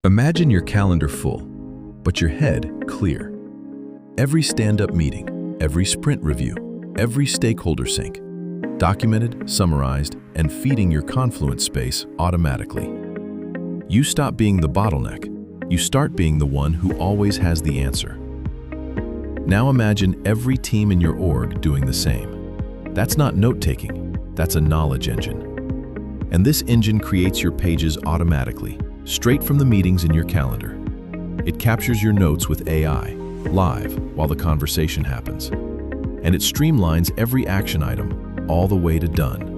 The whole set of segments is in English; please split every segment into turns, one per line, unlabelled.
Imagine your calendar full, but your head clear. Every stand-up meeting, every sprint review, every stakeholder sync, documented, summarized, and feeding your Confluence space automatically. You stop being the bottleneck. You start being the one who always has the answer. Now imagine every team in your org doing the same. That's not note-taking, that's a knowledge engine. And this engine creates your pages automatically, straight from the meetings in your calendar. It captures your notes with AI, live, while the conversation happens. And it streamlines every action item, all the way to done.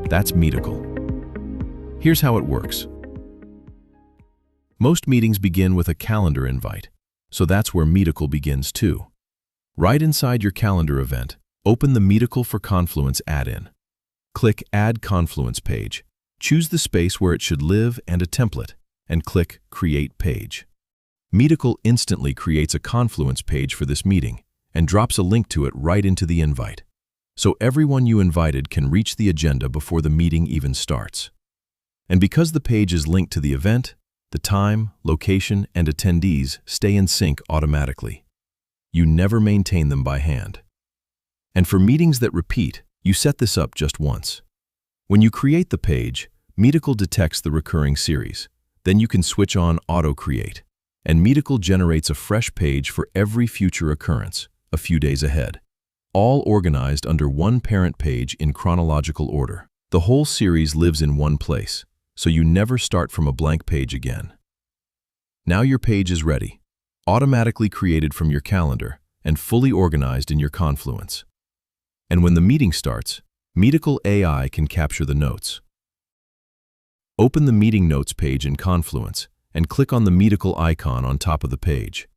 That's Meetical. Here's how it works. Most meetings begin with a calendar invite, so that's where Meetical begins too. Right inside your calendar event, open the Meetical for Confluence add-in. Click Add Confluence Page. Choose the space where it should live and a template, and click Create Page. Meetical instantly creates a Confluence page for this meeting and drops a link to it right into the invite, so everyone you invited can reach the agenda before the meeting even starts. And because the page is linked to the event, the time, location, and attendees stay in sync automatically. You never maintain them by hand. And for meetings that repeat, you set this up just once. When you create the page, Meetical detects the recurring series. Then you can switch on Auto Create, and Meetical generates a fresh page for every future occurrence, a few days ahead, all organized under one parent page in chronological order. The whole series lives in one place, so you never start from a blank page again. Now your page is ready, automatically created from your calendar and fully organized in your Confluence. And when the meeting starts, Meetical AI can capture the notes. Open the Meeting Notes page in Confluence and click on the Meetical icon on top of the page.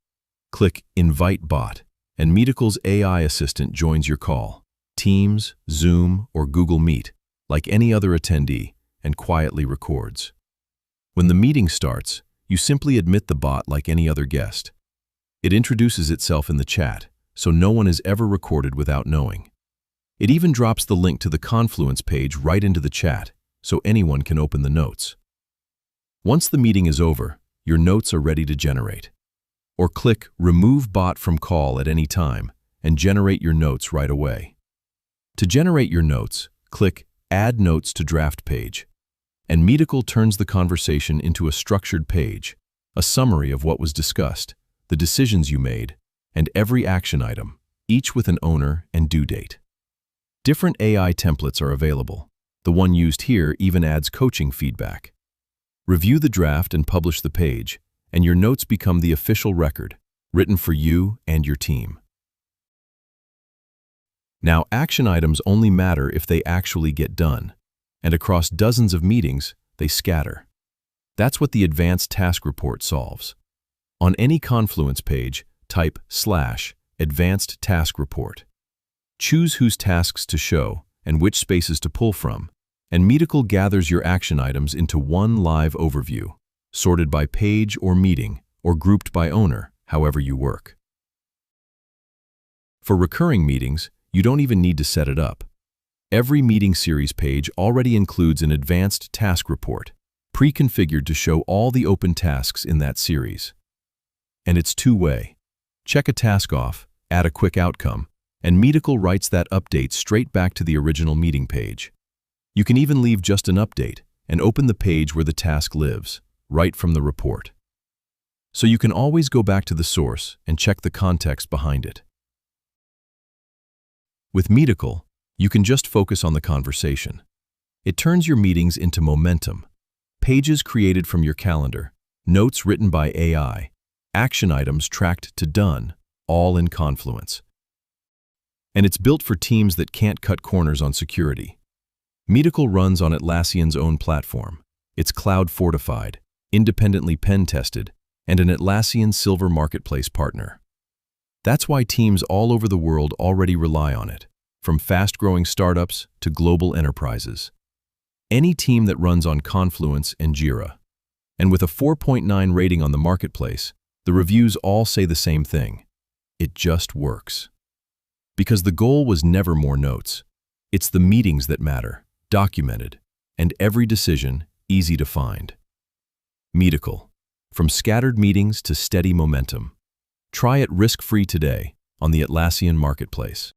Click Invite Bot, and Meetical's AI assistant joins your call, Teams, Zoom, or Google Meet, like any other attendee, and quietly records. When the meeting starts, you simply admit the bot like any other guest. It introduces itself in the chat, so no one is ever recorded without knowing. It even drops the link to the Confluence page right into the chat, so anyone can open the notes. Once the meeting is over, your notes are ready to generate. Or click Remove Bot from Call at any time and generate your notes right away. To generate your notes, click Add Notes to Draft Page, and Meetical turns the conversation into a structured page, a summary of what was discussed, the decisions you made, and every action item, each with an owner and due date. Different AI templates are available. The one used here even adds coaching feedback. Review the draft and publish the page, and your notes become the official record, written for you and your team. Now, action items only matter if they actually get done, and across dozens of meetings, they scatter. That's what the Advanced Task Report solves. On any Confluence page, type /Advanced Task Report. Choose whose tasks to show and which spaces to pull from, and Meetical gathers your action items into one live overview, sorted by page or meeting, or grouped by owner, however you work. For recurring meetings, you don't even need to set it up. Every meeting series page already includes an advanced task report, pre-configured to show all the open tasks in that series. And it's two-way. Check a task off, add a quick outcome, and Meetical writes that update straight back to the original meeting page. You can even leave just an update and open the page where the task lives, right from the report. So you can always go back to the source and check the context behind it. With Meetical, you can just focus on the conversation. It turns your meetings into momentum, pages created from your calendar, notes written by AI, action items tracked to done, all in Confluence. And it's built for teams that can't cut corners on security. Meetical runs on Atlassian's own platform. It's cloud-fortified, independently pen-tested, and an Atlassian Silver Marketplace partner. That's why teams all over the world already rely on it, from fast-growing startups to global enterprises. Any team that runs on Confluence and Jira. And with a 4.9 rating on the marketplace, the reviews all say the same thing. It just works. Because the goal was never more notes. It's the meetings that matter, documented, and every decision easy to find. Meetical. From scattered meetings to steady momentum. Try it risk-free today on the Atlassian Marketplace.